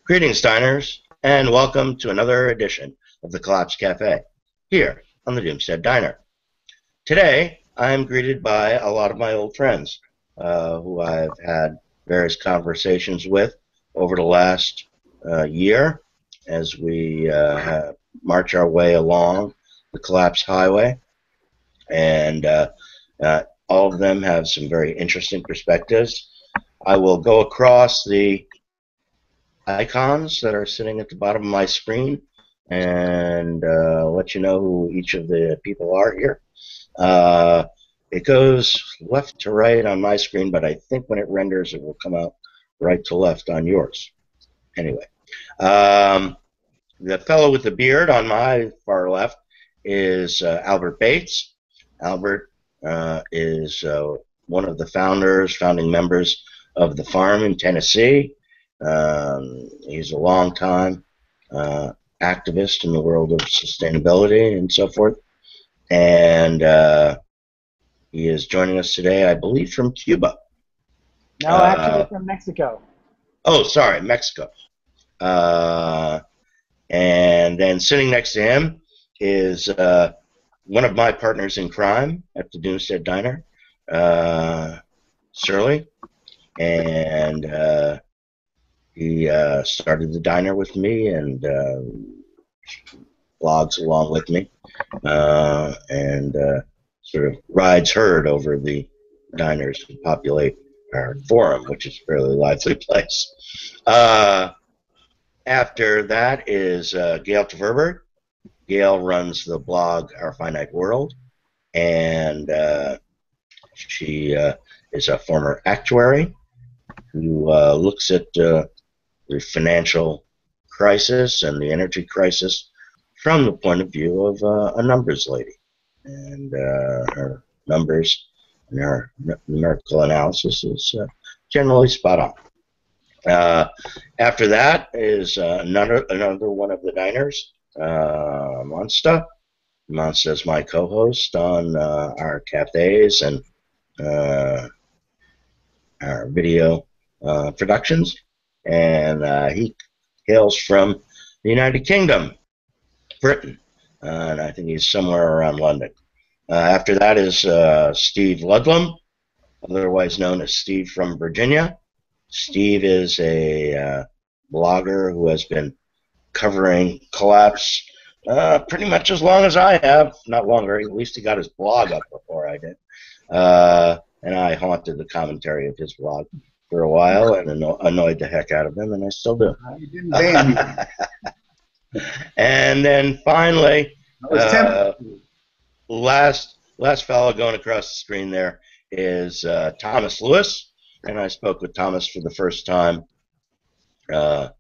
Greetings, diners, and welcome to another edition of the Collapse Cafe, here on the Doomstead Diner. Today, I'm greeted by a lot of my old friends who I've had various conversations with over the last year as we march our way along the Collapse Highway. And all of them have some very interesting perspectives. I will go across the icons that are sitting at the bottom of my screen and let you know who each of the people are here. It goes left to right on my screen, but I think when it renders, it will come out right to left on yours. Anyway, the fellow with the beard on my far left is Albert Bates. Albert is one of the founding members of the farm in Tennessee. He's a long-time activist in the world of sustainability and so forth. And he is joining us today, I believe, from Cuba. No, actually from Mexico. Oh, sorry, Mexico. And then sitting next to him is one of my partners in crime at the Doomstead Diner, Surly. And he started the diner with me and blogs along with me and sort of rides herd over the diners who populate our forum, which is a fairly lively place. After that is Gail Herbert. Gail runs the blog Our Finite World, and she is a former actuary who looks at the financial crisis and the energy crisis from the point of view of a numbers lady. And her numbers and her numerical analysis is generally spot on. After that is another one of the diners, Monsta. Monsta is my co-host on our cafes and our video productions. And he hails from the United Kingdom, Britain, and I think he's somewhere around London. After that is Steve Ludlum, otherwise known as Steve from Virginia. Steve is a blogger who has been covering Collapse pretty much as long as I have, not longer. At least he got his blog up before I did. And I haunted the commentary of his blog for a while and annoyed the heck out of him, and I still do. You didn't ban me. And then finally, last fellow going across the screen there is Thomas Lewis, and I spoke with Thomas for the first time a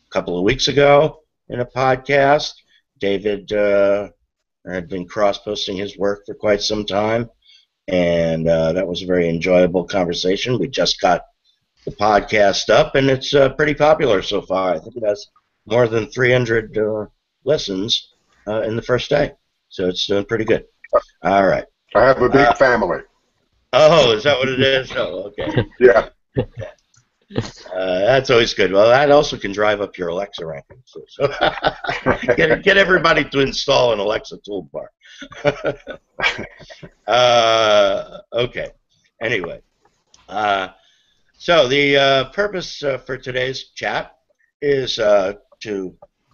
couple of weeks ago in a podcast. David had been cross-posting his work for quite some time, and that was a very enjoyable conversation. We just got the podcast up, and it's pretty popular so far. I think it has more than 300 listens in the first day, so it's doing pretty good. All right. I have a big family. Oh, is that what it is? Oh, okay. Yeah. That's always good. Well, that also can drive up your Alexa ranking. So get everybody to install an Alexa toolbar. Okay. Anyway. So the purpose for today's chat is to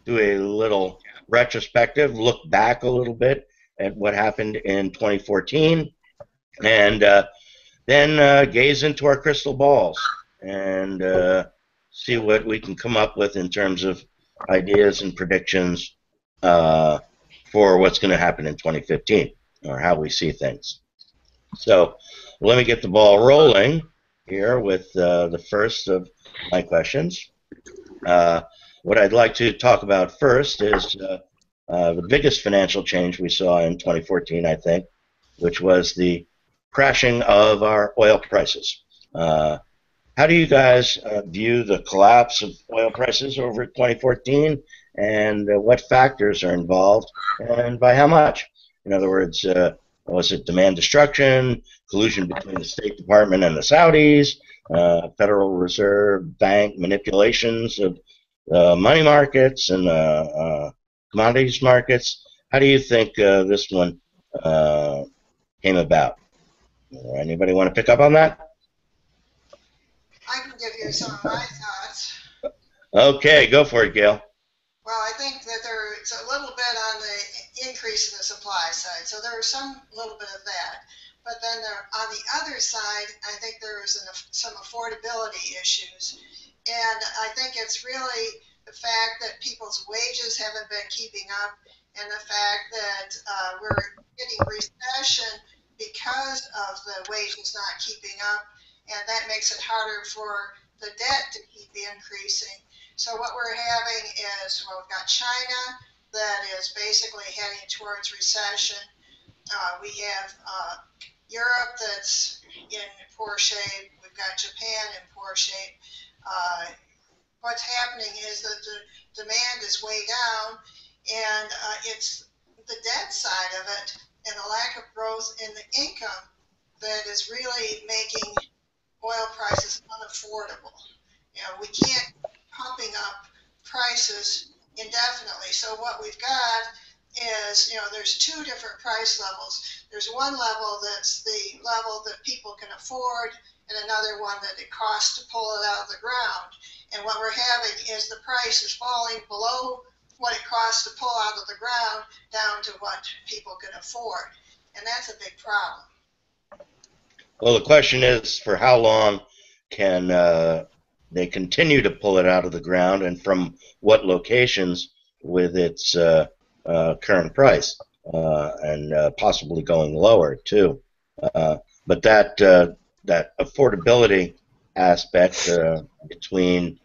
do a little retrospective, look back a little bit at what happened in 2014, and then gaze into our crystal balls and see what we can come up with in terms of ideas and predictions for what's going to happen in 2015, or how we see things. So let me get the ball rolling here with the first of my questions. What I'd like to talk about first is the biggest financial change we saw in 2014, I think, which was the crashing of our oil prices. How do you guys view the collapse of oil prices over 2014, and what factors are involved, and by how much? In other words, was it demand destruction, collusion between the State Department and the Saudis, Federal Reserve Bank manipulations of money markets and commodities markets. How do you think this one came about? Anybody want to pick up on that? I can give you some of my thoughts. Okay, go for it, Gail. Well, I think that there's a little bit on the increase in the supply side, so there's some little bit of that. But then on the other side, I think there's some affordability issues. And I think it's really the fact that people's wages haven't been keeping up, and the fact that we're getting recession because of the wages not keeping up, and that makes it harder for the debt to keep increasing. So what we're having is, well, we've got China that is basically heading towards recession. We have Europe that's in poor shape. We've got Japan in poor shape. What's happening is that the demand is way down, and it's the debt side of it and the lack of growth in the income that is really making oil prices unaffordable. You know, we can't keep pumping up prices indefinitely. So what we've got is, there's two different price levels. There's one level that's the level that people can afford, and another one that it costs to pull it out of the ground. And what we're having is the price is falling below what it costs to pull out of the ground down to what people can afford. And that's a big problem. Well, the question is, for how long can they continue to pull it out of the ground, and from what locations with its current price, and possibly going lower too. But that affordability aspect between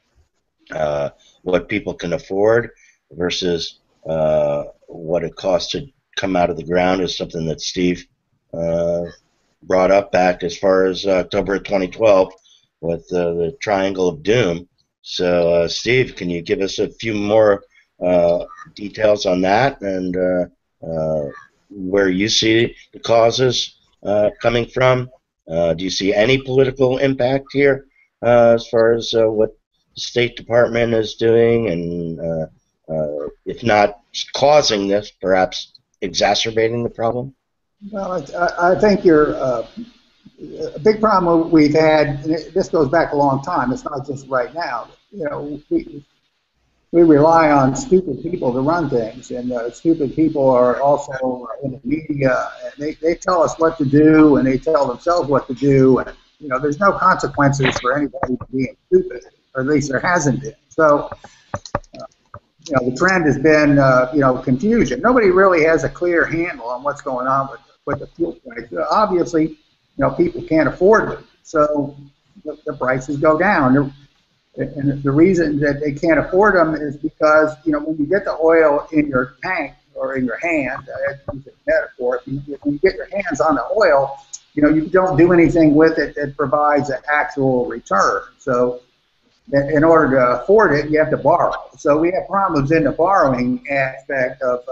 what people can afford versus what it costs to come out of the ground is something that Steve brought up back as far as October of 2012 with the Triangle of Doom. So, Steve, can you give us a few more details on that and where you see the causes coming from? Do you see any political impact here as far as what the State Department is doing, and if not causing this, perhaps exacerbating the problem? Well, I think you're a big problem we've had. And this goes back a long time. It's not just right now. We rely on stupid people to run things, and stupid people are also in the media, and they tell us what to do, and they tell themselves what to do, and there's no consequences for anybody being stupid, or at least there hasn't been. So the trend has been confusion. Nobody really has a clear handle on what's going on with the fuel price. Obviously, people can't afford it, so the prices go down. And the reason that they can't afford them is because, when you get the oil in your tank or in your hand, I use a metaphor, when you get your hands on the oil, you don't do anything with it that provides an actual return. So in order to afford it, you have to borrow. So we have problems in the borrowing aspect of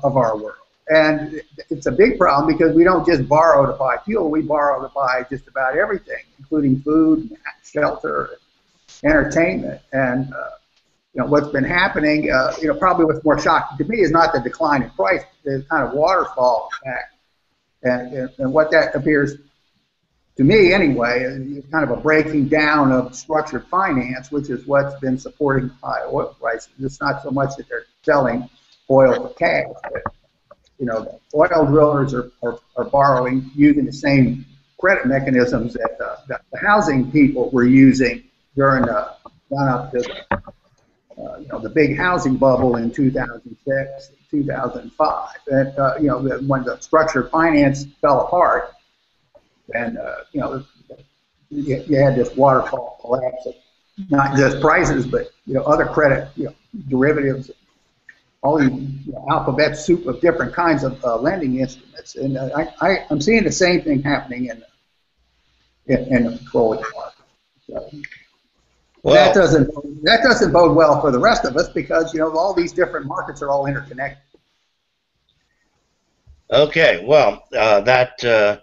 our world. And it's a big problem because we don't just borrow to buy fuel, we borrow to buy just about everything, including food, shelter, entertainment. And what's been happening, probably what's more shocking to me is not the decline in price, the kind of waterfall effect. And what that appears to me anyway is kind of a breaking down of structured finance, which is what's been supporting high oil prices. It's not so much that they're selling oil for cash, but the oil drillers are borrowing using the same credit mechanisms that the housing people were using during the run-up to the big housing bubble in 2006, 2005. And when the structured finance fell apart, and you had this waterfall collapse of not just prices, but other credit derivatives, all these alphabet soup of different kinds of lending instruments. And I'm seeing the same thing happening in the petroleum market. So, well, that doesn't bode well for the rest of us because all these different markets are all interconnected. Okay, well, that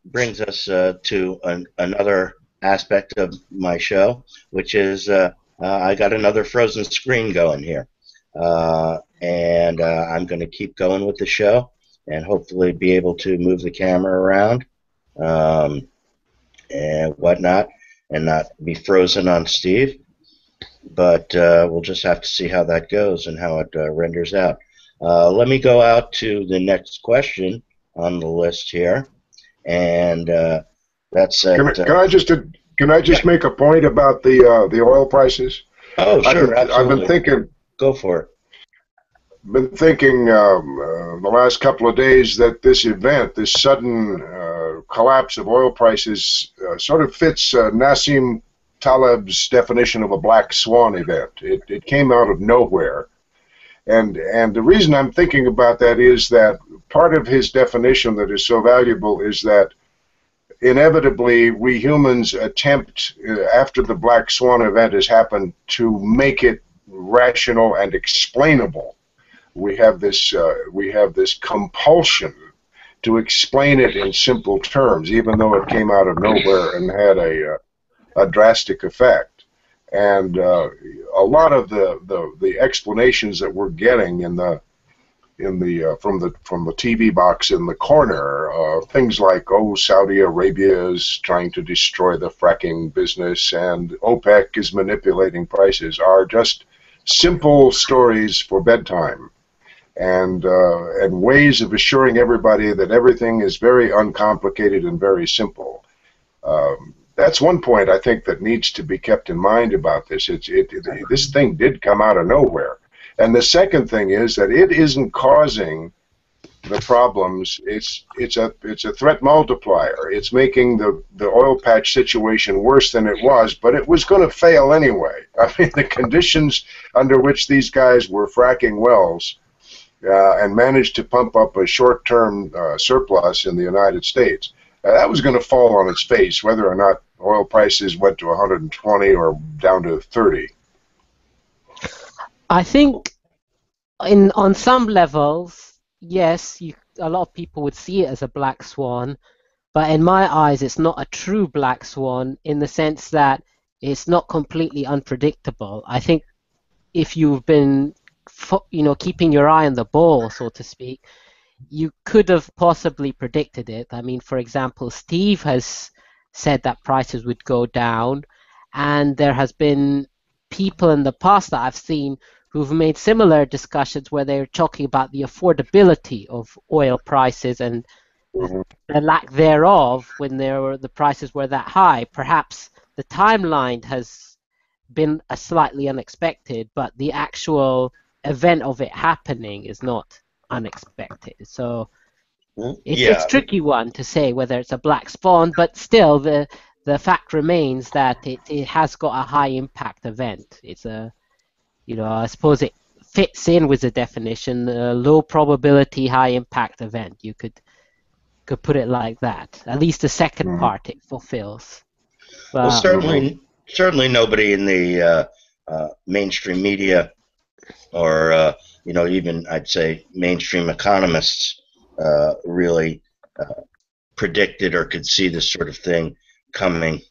brings us to another aspect of my show, which is I got another frozen screen going here. And I'm going to keep going with the show and hopefully be able to move the camera around and whatnot and not be frozen on Steve. But we'll just have to see how that goes and how it renders out. Let me go out to the next question on the list here, and that's at, can I just make a point about the oil prices? Oh, sure, absolutely. I've been thinking. Go for it. Been thinking the last couple of days that this event, this sudden collapse of oil prices, sort of fits Nassim Taleb's definition of a black swan event. It came out of nowhere. And the reason I'm thinking about that is that part of his definition that is so valuable is that inevitably we humans attempt, after the black swan event has happened, to make it rational and explainable. We have this compulsion to explain it in simple terms, even though it came out of nowhere and had a drastic effect. And a lot of the explanations that we're getting from the TV box in the corner, things like, oh, Saudi Arabia is trying to destroy the fracking business and OPEC is manipulating prices, are just simple stories for bedtime. And ways of assuring everybody that everything is very uncomplicated and very simple. That's one point I think that needs to be kept in mind about this. This thing did come out of nowhere. And the second thing is that it isn't causing the problems. It's a threat multiplier. It's making the oil patch situation worse than it was, but it was going to fail anyway. I mean, the conditions under which these guys were fracking wells and managed to pump up a short-term surplus in the United States, that was going to fall on its face, whether or not oil prices went to 120 or down to 30. I think on some levels, yes, a lot of people would see it as a black swan, but in my eyes, it's not a true black swan in the sense that it's not completely unpredictable. I think if you've been keeping your eye on the ball, so to speak, you could have possibly predicted it. I mean, for example, Steve has said that prices would go down, and there has been people in the past that I've seen who've made similar discussions where they're talking about the affordability of oil prices and the lack thereof when the prices were that high. Perhaps the timeline has been slightly unexpected, but the actual event of it happening is not unexpected. So it's a tricky one to say whether it's a black swan, but still the fact remains that it has got a high impact event. It's I suppose it fits in with the definition, low probability, high impact event. You could put it like that. At least the second part it fulfills. But, well, certainly nobody in the mainstream media or even I'd say mainstream economists really predicted or could see this sort of thing coming.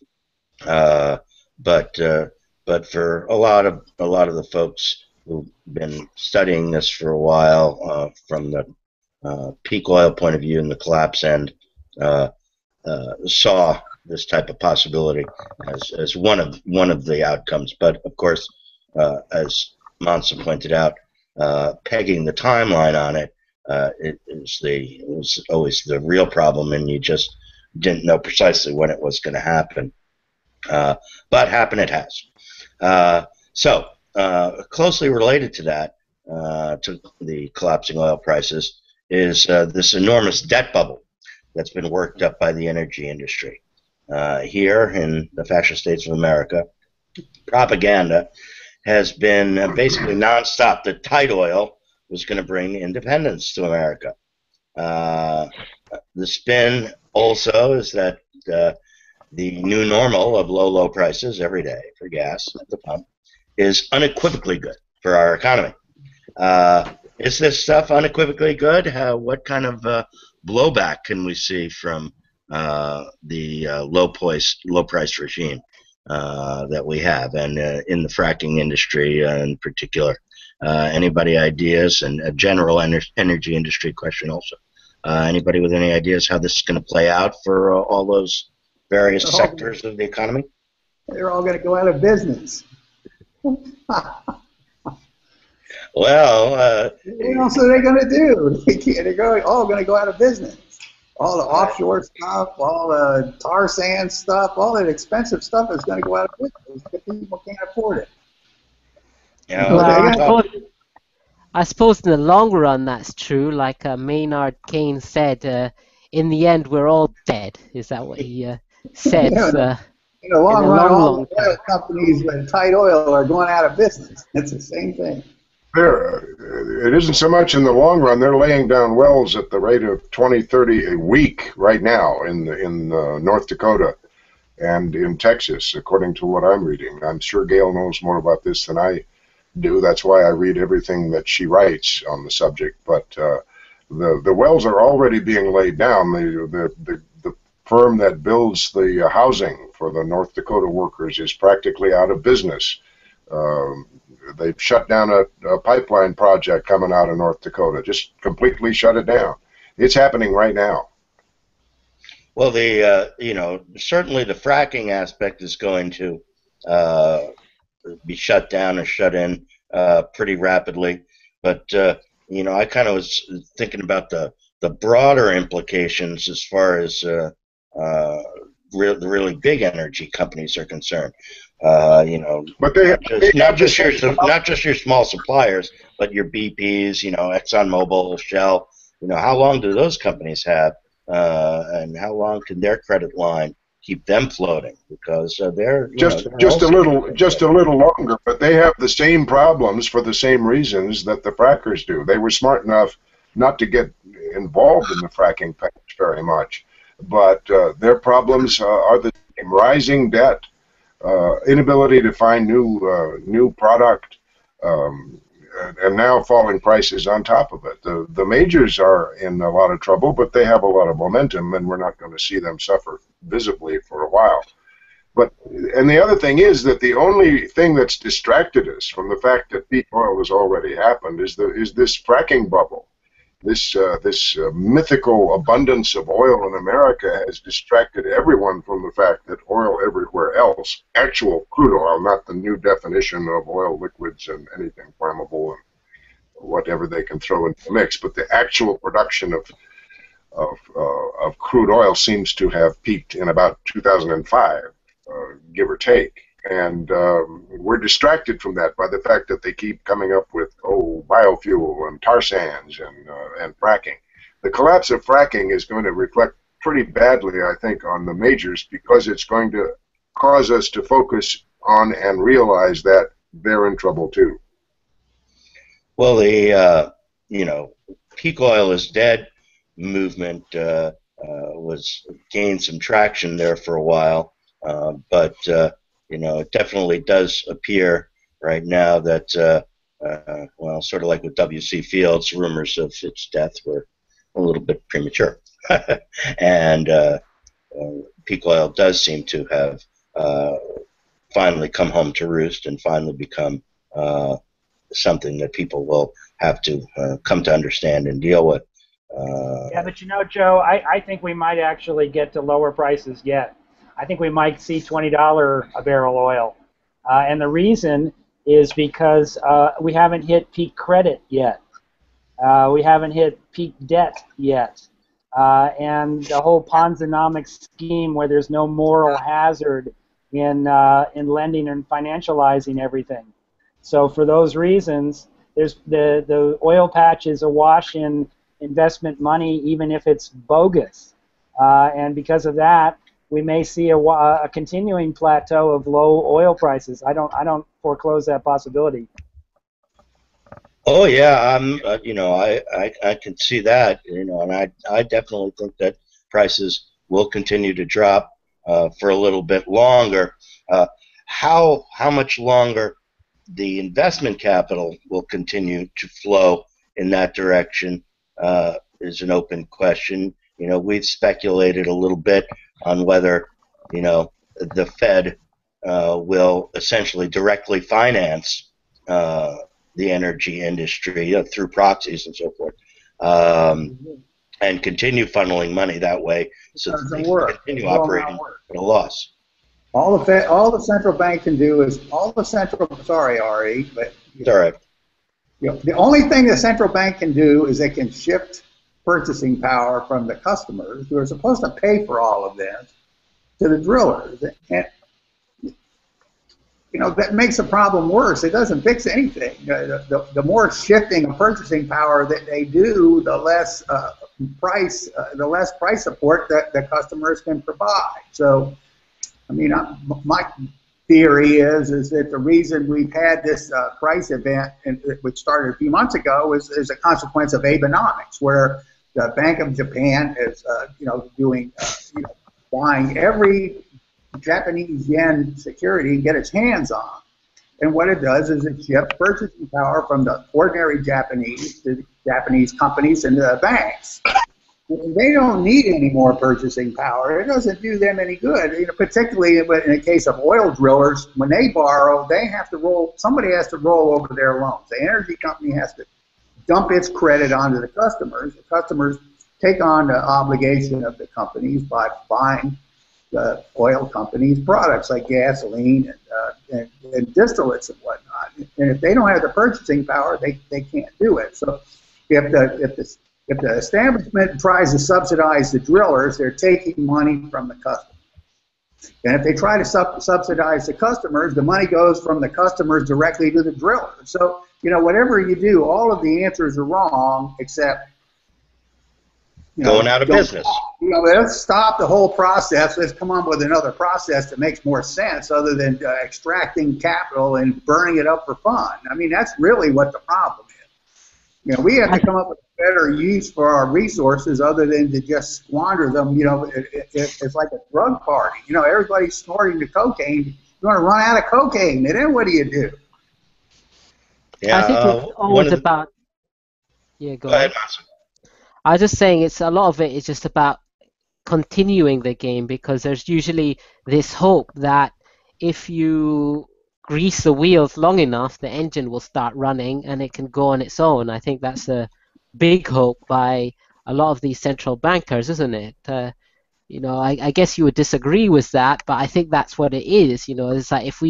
But for a lot of the folks who've been studying this for a while, from the peak oil point of view and the collapse end, saw this type of possibility as one of the outcomes. But of course, as Mansa pointed out, pegging the timeline on it, it was always the real problem, and you just didn't know precisely when it was going to happen. But happen it has. So closely related to that, to the collapsing oil prices, is this enormous debt bubble that's been worked up by the energy industry. Here in the fascist states of America, propaganda has been basically nonstop that tight oil was going to bring independence to America. The spin also is that the new normal of low prices every day for gas at the pump is unequivocally good for our economy. Is this stuff unequivocally good? What kind of blowback can we see from the low price regime? that we have, and in the fracking industry in particular. Anybody ideas? And a general energy industry question also. Anybody with any ideas how this is going to play out for all those various sectors of the economy? They're all going to go out of business. Well, what else are they going to do? They're all going to go out of business. All the offshore stuff, all the tar sand stuff, all that expensive stuff is going to go out of business. People can't afford it. Well, I suppose in the long run that's true. Like Maynard Keynes said, in the end we're all dead. Is that what he said? In the long run, all the oil companies with tight oil are going out of business. It's the same thing. It isn't so much in the long run. They're laying down wells at the rate of 20, 30 a week right now in North Dakota and in Texas, according to what I'm reading. I'm sure Gail knows more about this than I do. That's why I read everything that she writes on the subject. But the wells are already being laid down. The firm that builds the housing for the North Dakota workers is practically out of business. They've shut down a pipeline project coming out of North Dakota, just completely shut it down. It's happening right now. Well, certainly the fracking aspect is going to be shut down or shut in pretty rapidly. But, I kind of was thinking about the broader implications as far as the really big energy companies are concerned. But not just your small suppliers, but your BPs, ExxonMobil, Shell. How long do those companies have, and how long can their credit line keep them floating? Because they're just a little longer, but they have the same problems for the same reasons that the frackers do. They were smart enough not to get involved in the fracking patch very much, but their problems are the same: rising debt, inability to find new product, and now falling prices on top of it. The majors are in a lot of trouble, but they have a lot of momentum, and we're not going to see them suffer visibly for a while. And the other thing is that the only thing that's distracted us from the fact that peak oil has already happened is this fracking bubble. This mythical abundance of oil in America has distracted everyone from the fact that oil everywhere else, actual crude oil, not the new definition of oil liquids and anything flammable and whatever they can throw into the mix, but the actual production of crude oil seems to have peaked in about 2005, give or take. And we're distracted from that by the fact that they keep coming up with biofuel and tar sands and fracking. The collapse of fracking is going to reflect pretty badly, I think, on the majors, because it's going to cause us to focus on and realize that they're in trouble too. Well, the peak oil is dead movement was gained some traction there for a while, but it definitely does appear right now that, sort of like with W.C. Fields, rumors of its death were a little bit premature. And peak oil does seem to have finally come home to roost and finally become something that people will have to come to understand and deal with. Yeah, but Joe, I think we might actually get to lower prices yet. I think we might see $20 a barrel oil. And the reason is because we haven't hit peak credit yet. We haven't hit peak debt yet. And the whole Ponzi-nomic scheme where there's no moral hazard in lending and financializing everything. So for those reasons, there's the oil patch is awash in investment money, even if it's bogus. And because of that, we may see a continuing plateau of low oil prices. I don't foreclose that possibility. Oh yeah, I can see that, and I definitely think that prices will continue to drop for a little bit longer. How much longer the investment capital will continue to flow in that direction is an open question. We've speculated a little bit on whether, the Fed will essentially directly finance the energy industry through proxies and so forth, and continue funneling money that way so that they can continue operating at a loss. All the central bank can do is sorry, Ari, but it's all right. The only thing the central bank can do is they can shift purchasing power from the customers who are supposed to pay for all of this to the drillers. And that makes the problem worse. It doesn't fix anything. The more shifting of purchasing power that they do, the less price support that the customers can provide. So, I mean, my theory is that the reason we've had this price event, which started a few months ago, is a consequence of Abenomics, where the Bank of Japan is, buying every Japanese yen security and get its hands on. And what it does is it shifts purchasing power from the ordinary Japanese to the Japanese companies and the banks. They don't need any more purchasing power. It doesn't do them any good. Particularly in the case of oil drillers, when they borrow, somebody has to roll over their loans. The energy company has to dump its credit onto the customers. The customers take on the obligation of the companies by buying the oil companies' products like gasoline and distillates and whatnot. And if they don't have the purchasing power, they can't do it. So if the establishment tries to subsidize the drillers, they're taking money from the customers. And if they try to subsidize the customers, the money goes from the customers directly to the drillers. So, whatever you do, all of the answers are wrong except going out of business. Let's stop the whole process. Let's come up with another process that makes more sense other than extracting capital and burning it up for fun. I mean, that's really what the problem is. We have to come up with a better use for our resources other than to just squander them. It's like a drug party. Everybody's snorting the cocaine. You want to run out of cocaine, and then what do you do? Yeah, I think it's always about. Yeah, go ahead. I was just saying a lot of it is just about continuing the game, because there's usually this hope that if you grease the wheels long enough, the engine will start running and it can go on its own. I think that's a big hope by a lot of these central bankers, isn't it? I guess you would disagree with that, but I think that's what it is. It's like if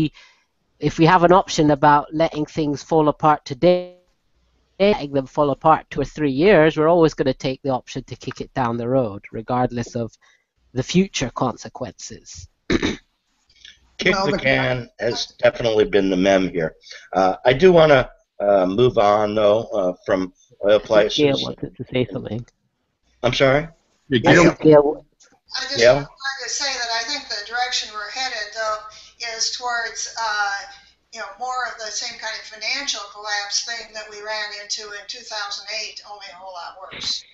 we have an option about letting things fall apart today, letting them fall apart 2 or 3 years, we're always going to take the option to kick it down the road, regardless of the future consequences. Kick the can has definitely been the mem here. I do want to move on, though, from oil prices. Gail wanted to say something. I'm sorry? I just wanted to say that I think the direction we're headed, though, is towards more of the same kind of financial collapse thing that we ran into in 2008, only a whole lot worse.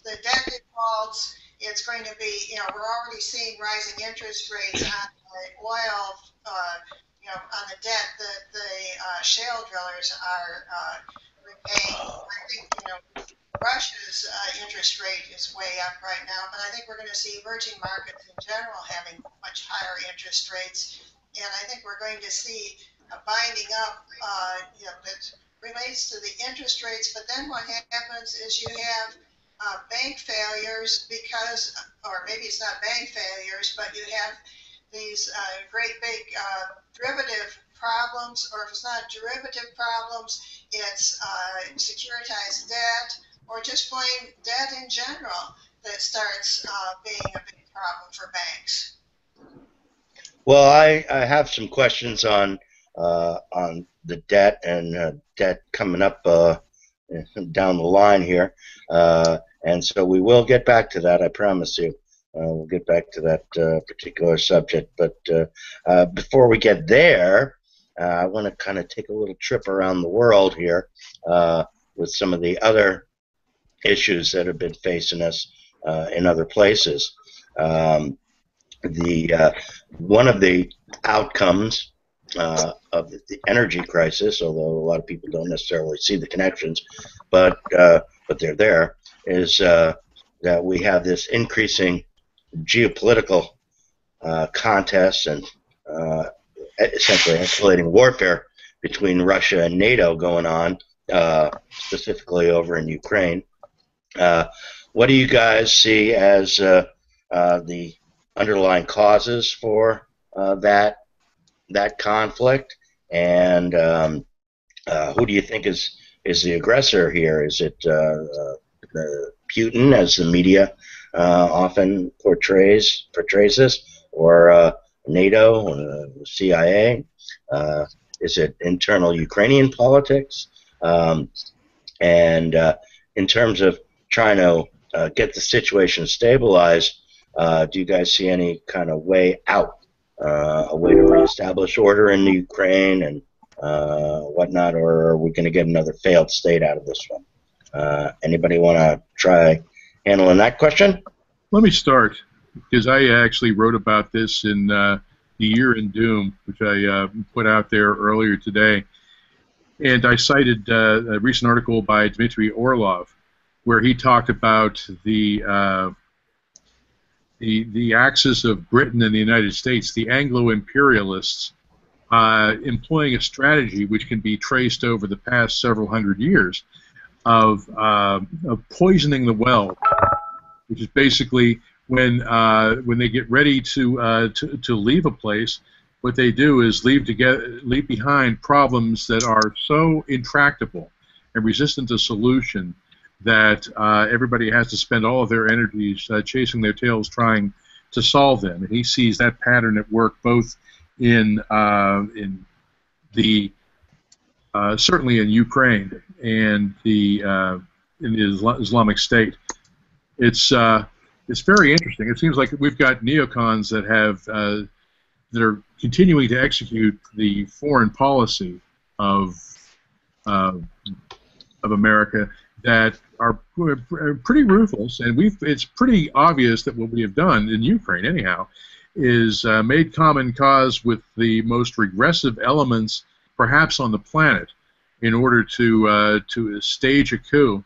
The debt defaults, it's going to be, we're already seeing rising interest rates on the oil, on the debt that the shale drillers are repaying. I think, Russia's interest rate is way up right now, but I think we're going to see emerging markets in general having much higher interest rates. And I think we're going to see a binding up that relates to the interest rates. But then what happens is you have bank failures because, or maybe it's not bank failures, but you have these great big derivative problems, or if it's not derivative problems, it's securitized debt, or just plain debt in general that starts being a big problem for banks. Well, I have some questions on the debt and debt coming up down the line here, and so we will get back to that. I promise you, we'll get back to that particular subject. But before we get there, I want to kind of take a little trip around the world here with some of the other issues that have been facing us in other places. One of the outcomes of the energy crisis, although a lot of people don't necessarily see the connections, but they're there, is that we have this increasing geopolitical contests and essentially escalating warfare between Russia and NATO going on, specifically over in Ukraine. What do you guys see as the underlying causes for that conflict, and who do you think is the aggressor here? Is it Putin, as the media often portrays this, or NATO, CIA? Is it internal Ukrainian politics? And in terms of trying to get the situation stabilized, do you guys see any kind of way out, a way to reestablish order in the Ukraine and whatnot, or are we going to get another failed state out of this one? Anybody want to try handling that question? Let me start, because I actually wrote about this in The Year in Doom, which I put out there earlier today. And I cited a recent article by Dmitry Orlov, where he talked about the axis of Britain and the United States, the Anglo-imperialists, employing a strategy which can be traced over the past several hundred years of poisoning the well, which is basically when they get ready to leave a place, what they do is leave behind problems that are so intractable and resistant to solution that everybody has to spend all of their energies chasing their tails trying to solve them. And he sees that pattern at work both in the certainly in Ukraine and in the Islamic State. It's very interesting. It seems like we've got neocons that have that are continuing to execute the foreign policy of America that are pretty ruthless, and it's pretty obvious that what we have done in Ukraine, anyhow, is made common cause with the most regressive elements, perhaps on the planet, in order to stage a coup.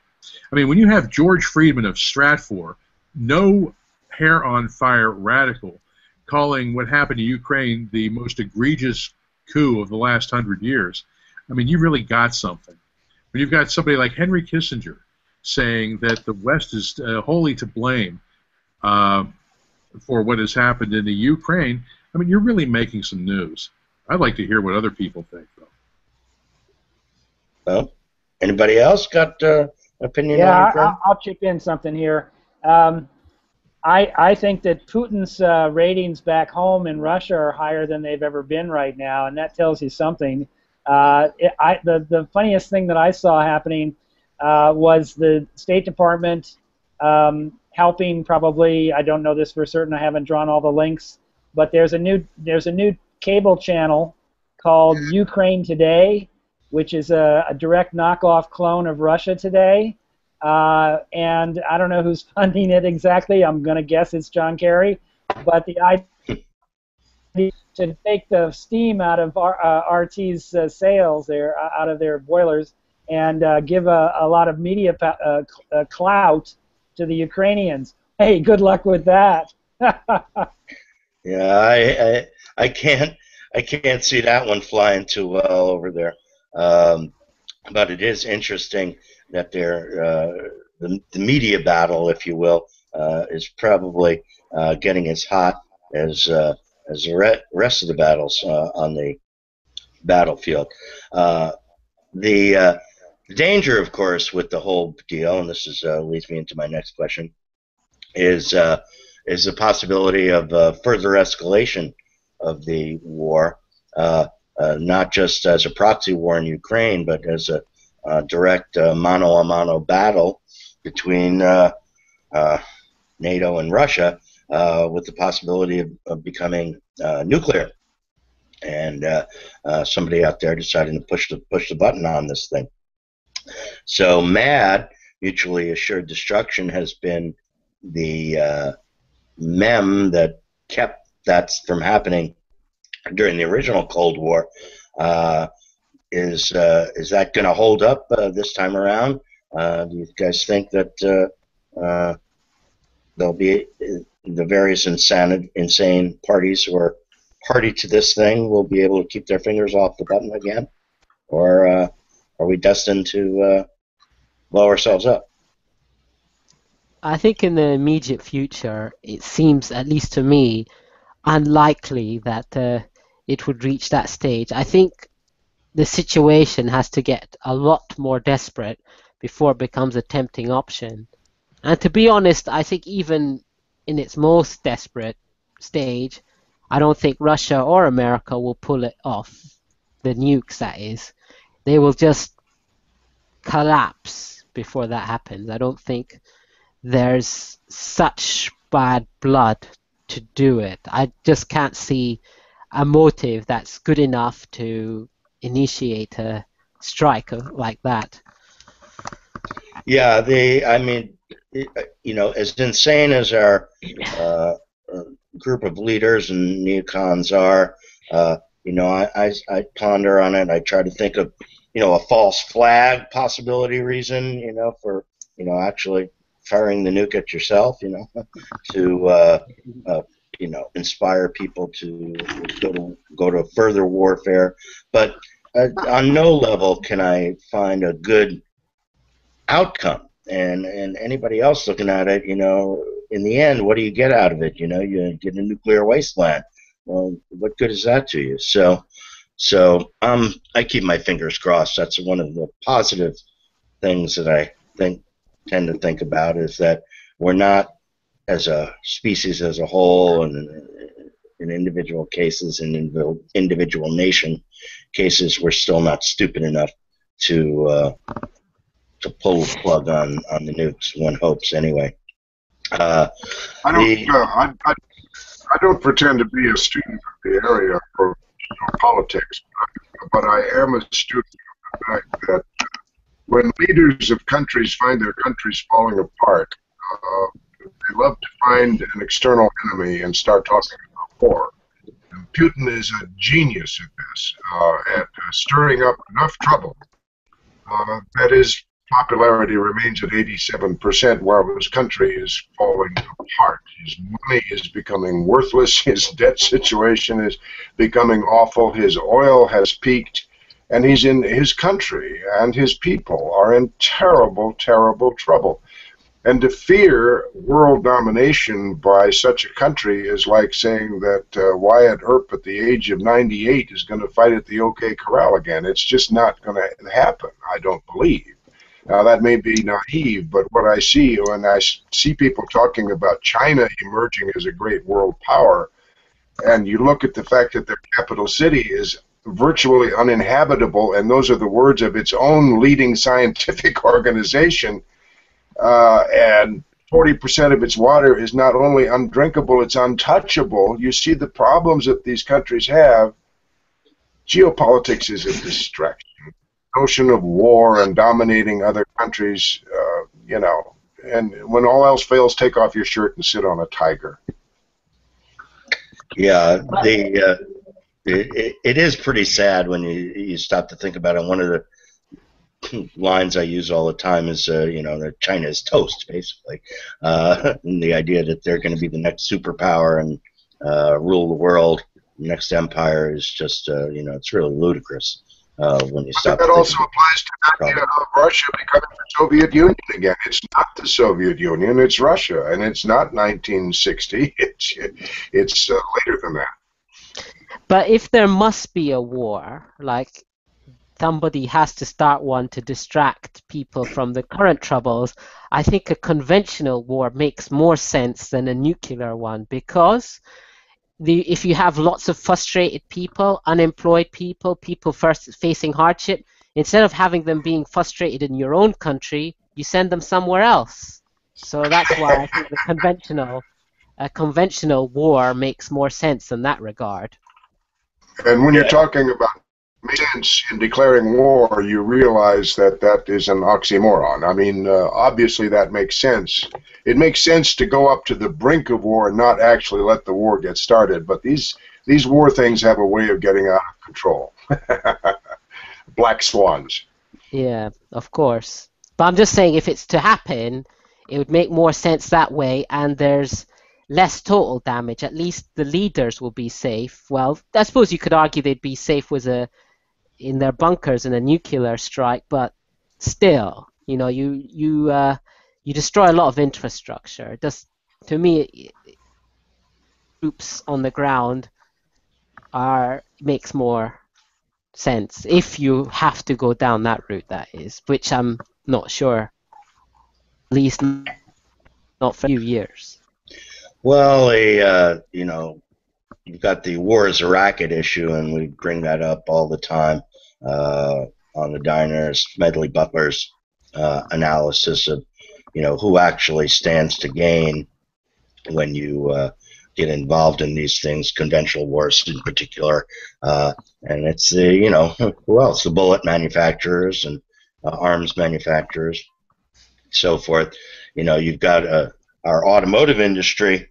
I mean, when you have George Friedman of Stratfor, no hair-on-fire radical, calling what happened to Ukraine the most egregious coup of the last 100 years, I mean, you really got something. When you've got somebody like Henry Kissinger saying that the West is wholly to blame for what has happened in the Ukraine, I mean, you're really making some news. I'd like to hear what other people think, though. Well, anybody else got opinion on Ukraine? Yeah, I'll chip in something here. I think that Putin's ratings back home in Russia are higher than they've ever been right now, and that tells you something. The funniest thing that I saw happening was the State Department helping, probably, I don't know this for certain, I haven't drawn all the links, but there's a new cable channel called Ukraine Today, which is a direct knockoff clone of Russia Today. And I don't know who's funding it exactly. I'm going to guess it's John Kerry. But the idea to take the steam out of RT's sails there, out of their boilers, and give a lot of media clout to the Ukrainians. Hey, good luck with that. Yeah, I can't see that one flying too well over there. But it is interesting that the media battle, if you will, is probably getting as hot as the rest of the battles on the battlefield. The danger, of course, with the whole deal, and this leads me into my next question, is the possibility of further escalation of the war, not just as a proxy war in Ukraine, but as a direct mano-a-mano battle between NATO and Russia, with the possibility of becoming nuclear, and somebody out there deciding to push the button on this thing. So MAD, mutually assured destruction, has been the mem that kept that from happening during the original Cold War. Is that going to hold up this time around? Do you guys think that there'll be the various insane parties who are party to this thing will be able to keep their fingers off the button again, or are we destined to blow ourselves up? I think in the immediate future, it seems, at least to me, unlikely that it would reach that stage. I think the situation has to get a lot more desperate before it becomes a tempting option. And to be honest, I think even in its most desperate stage, I don't think Russia or America will pull it off. The nukes, that is. They will just collapse before that happens. I don't think there's such bad blood to do it. I just can't see a motive that's good enough to initiate a strike like that. Yeah, I mean, as insane as our group of leaders and neocons are, I ponder on it. I try to think of, a false flag possibility reason, for, actually firing the nuke at yourself, to, inspire people to go to further warfare. But on no level can I find a good outcome. And anybody else looking at it, in the end, what do you get out of it? You get a nuclear wasteland. Well, what good is that to you? So I keep my fingers crossed. That's one of the positive things that I tend to think about, is that we're not, as a species as a whole, and in individual cases, in individual nation cases, we're still not stupid enough to pull the plug on the nukes. One hopes, anyway. I don't pretend to be a student of the area of politics, but I am a student of the fact that when leaders of countries find their countries falling apart, they love to find an external enemy and start talking about war. And Putin is a genius at this, at stirring up enough trouble that his popularity remains at 87%, while his country is falling apart. His money is becoming worthless. His debt situation is becoming awful. His oil has peaked. And his country and his people are in terrible, terrible trouble. And to fear world domination by such a country is like saying that Wyatt Earp at the age of 98 is going to fight at the OK Corral again. It's just not going to happen, I don't believe. Now, that may be naive, but what I see when I see people talking about China emerging as a great world power, and you look at the fact that their capital city is virtually uninhabitable, and those are the words of its own leading scientific organization, and 40% of its water is not only undrinkable, it's untouchable. You see the problems that these countries have. Geopolitics is a distraction. Notion of war and dominating other countries, and when all else fails, take off your shirt and sit on a tiger. Yeah, it is pretty sad when you stop to think about it. One of the lines I use all the time is, that China is toast, basically. And the idea that they're going to be the next superpower and rule the world, the next empire, is just, it's really ludicrous. When you stop. That also applies to the idea of Russia becoming the Soviet Union again. It's not the Soviet Union, it's Russia, and it's not 1960. It's later than that. But if there must be a war, like somebody has to start one to distract people from the current troubles, I think a conventional war makes more sense than a nuclear one, because if you have lots of frustrated people, unemployed people, people first facing hardship, instead of having them being frustrated in your own country, you send them somewhere else. So that's why I think a conventional war makes more sense in that regard. And when you're talking about sense in declaring war, you realize that that is an oxymoron. I mean, obviously that makes sense. It makes sense to go up to the brink of war and not actually let the war get started. But these war things have a way of getting out of control. Black swans. Yeah, of course. But I'm just saying, if it's to happen, it would make more sense that way. And there's less total damage. At least the leaders will be safe. Well, I suppose you could argue they'd be safe in their bunkers in a nuclear strike, but still, you destroy a lot of infrastructure. To me, troops on the ground makes more sense if you have to go down that route. That is, which I'm not sure. At least not for a few years. Well, you've got the war is a racket issue, and we bring that up all the time on the diners. Medley Butler's analysis of, who actually stands to gain when you get involved in these things, conventional wars in particular. And it's who else? The bullet manufacturers and arms manufacturers, so forth. You've got our automotive industry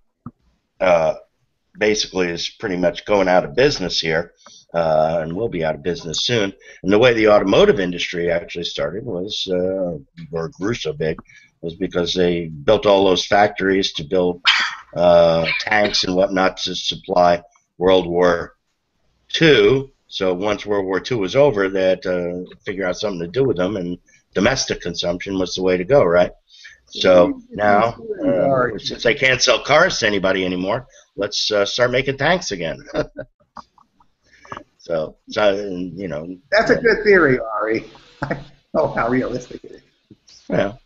basically is pretty much going out of business here, and will be out of business soon. And the way the automotive industry actually started was, or grew so big, was because they built all those factories to build tanks and whatnot to supply World War II. So once World War II was over, they had to figure out something to do with them, and domestic consumption was the way to go, right? So now, since they can't sell cars to anybody anymore, let's start making tanks again. so That's a good theory, Ari. I don't know how realistic it is. Yeah,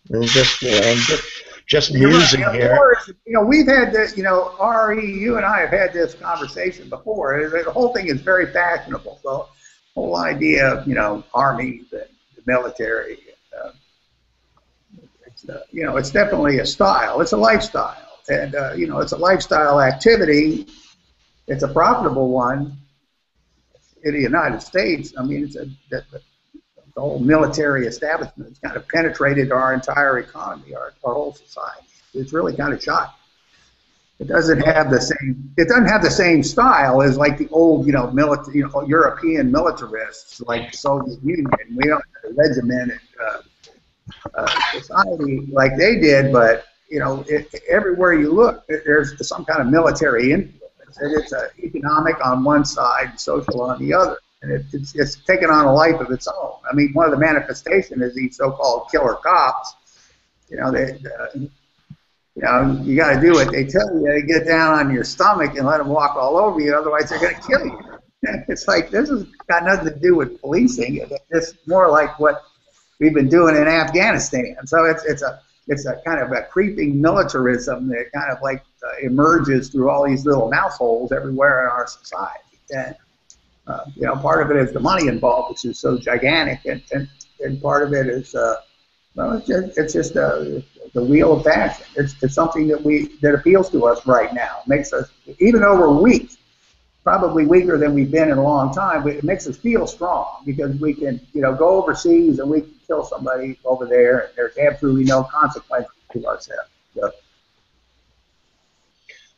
just musing here. We've had this. Ari, you and I have had this conversation before. The whole thing is very fashionable. So, the whole idea of armies and the military. It's definitely a style. It's a lifestyle, and it's a lifestyle activity. It's a profitable one in the United States. I mean, the whole military establishment has kind of penetrated our entire economy, our whole society. It's really kind of shocking. It doesn't have the same. It doesn't have the same style as like the old, European militarists like the Soviet Union. We don't have a regimented society like they did, but everywhere you look, there's some kind of military influence, and it's economic on one side, and social on the other, and it's taken on a life of its own. I mean, one of the manifestations is these so-called killer cops. You got to do what they tell you. You get down on your stomach and let them walk all over you, otherwise they're going to kill you. It's like this has got nothing to do with policing. It's more like what we've been doing in Afghanistan. So it's a kind of a creeping militarism that kind of like emerges through all these little mouse holes everywhere in our society. And part of it is the money involved, which is so gigantic, and part of it is it's just the wheel of fashion. It's something that appeals to us right now. It makes us, even though we're weak, probably weaker than we've been in a long time, but it makes us feel strong because we can, go overseas and we can kill somebody over there, and there's absolutely no consequences to ourselves. So.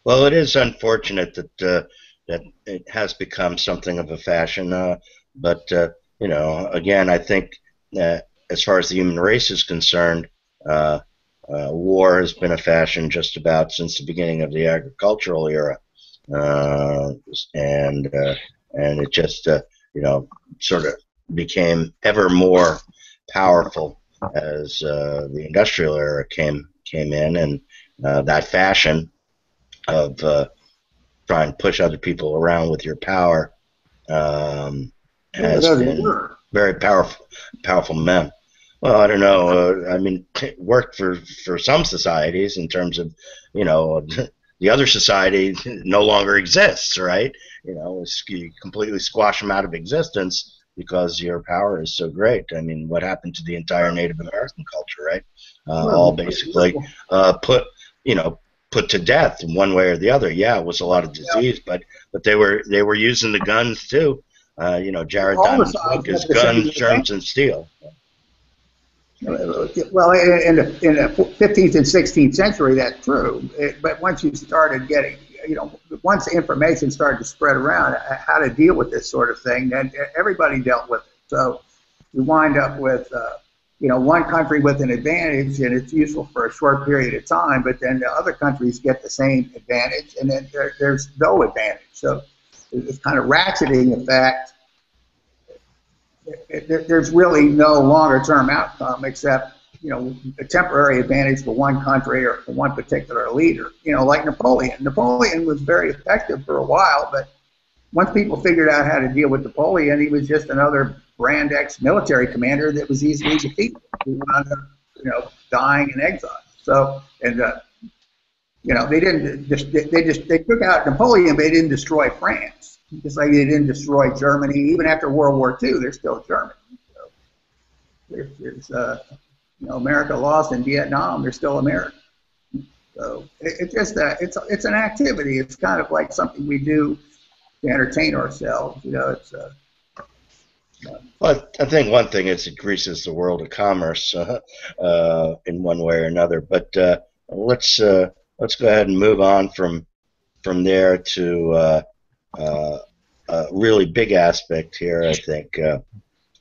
Well, it is unfortunate that it has become something of a fashion, but again, I think as far as the human race is concerned, war has been a fashion just about since the beginning of the agricultural era. And it just sort of became ever more powerful as the industrial era came in, and that fashion of trying to push other people around with your power has been very powerful men. Well, I don't know. I mean, it worked for some societies in terms of the other society no longer exists, right? You completely squash them out of existence because your power is so great. I mean, what happened to the entire Native American culture, right? All basically put to death in one way or the other. Yeah, it was a lot of disease, but they were using the guns too. Jared Diamond's book is Guns, Germs, and Steel. Well, in the 15th and 16th century, that's true. But once you started getting, once the information started to spread around how to deal with this sort of thing, then everybody dealt with it. So you wind up with, one country with an advantage and it's useful for a short period of time, but then the other countries get the same advantage and then there's no advantage. So it's kind of ratcheting effect. There's really no longer term outcome except, a temporary advantage for one country or for one particular leader. Like Napoleon. Napoleon was very effective for a while, but once people figured out how to deal with Napoleon, he was just another Brand X military commander that was easily defeated. He wound up, dying in exile. So, and they took out Napoleon, but they didn't destroy France. Just like they didn't destroy Germany. Even after World War II, they're still German. So there's America lost in Vietnam, they're still American. So it's just it's an activity. It's kind of like something we do to entertain ourselves. Well, I think one thing is it greases the world of commerce in one way or another. But let's go ahead and move on from there to a really big aspect here. I think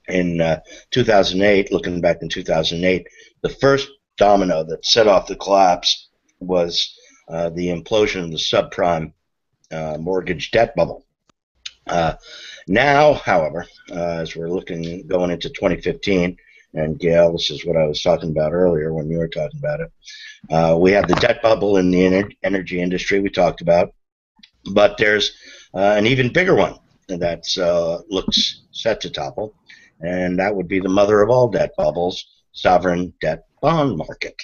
in 2008, looking back in 2008, the first domino that set off the collapse was the implosion of the subprime mortgage debt bubble. Now, however, as we're going into 2015, and Gail, this is what I was talking about earlier when you were talking about it, we have the debt bubble in the energy industry we talked about, but there's an even bigger one that looks set to topple, and that would be the mother of all debt bubbles, sovereign debt bond market.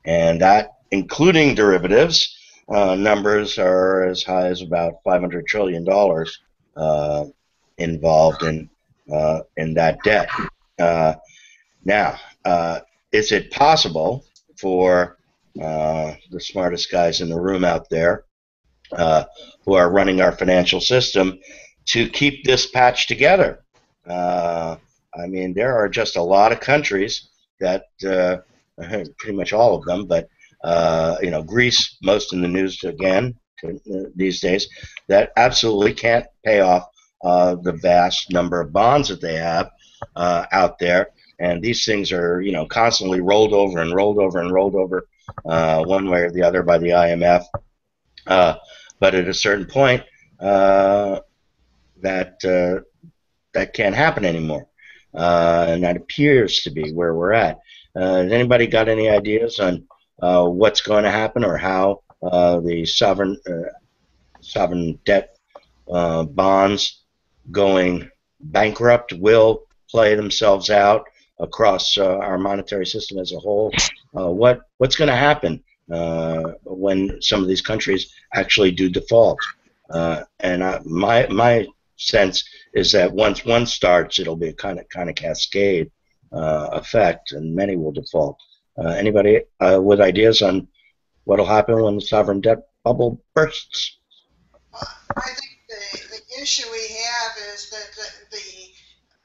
And that, including derivatives, numbers are as high as about $500 trillion involved in that debt. Now, is it possible for the smartest guys in the room out there who are running our financial system to keep this patch together? I mean, there are just a lot of countries that, pretty much all of them, but Greece, most in the news again these days, that absolutely can't pay off the vast number of bonds that they have out there, and these things are constantly rolled over and rolled over and rolled over one way or the other by the IMF. But at a certain point, that can't happen anymore, and that appears to be where we're at. Has anybody got any ideas on what's going to happen or how the sovereign debt bonds going bankrupt will play themselves out across our monetary system as a whole? What's going to happen when some of these countries actually do default? And my sense is that once one starts, it'll be a kind of cascade effect, and many will default. Anybody with ideas on what will happen when the sovereign debt bubble bursts? I think the issue we have is that the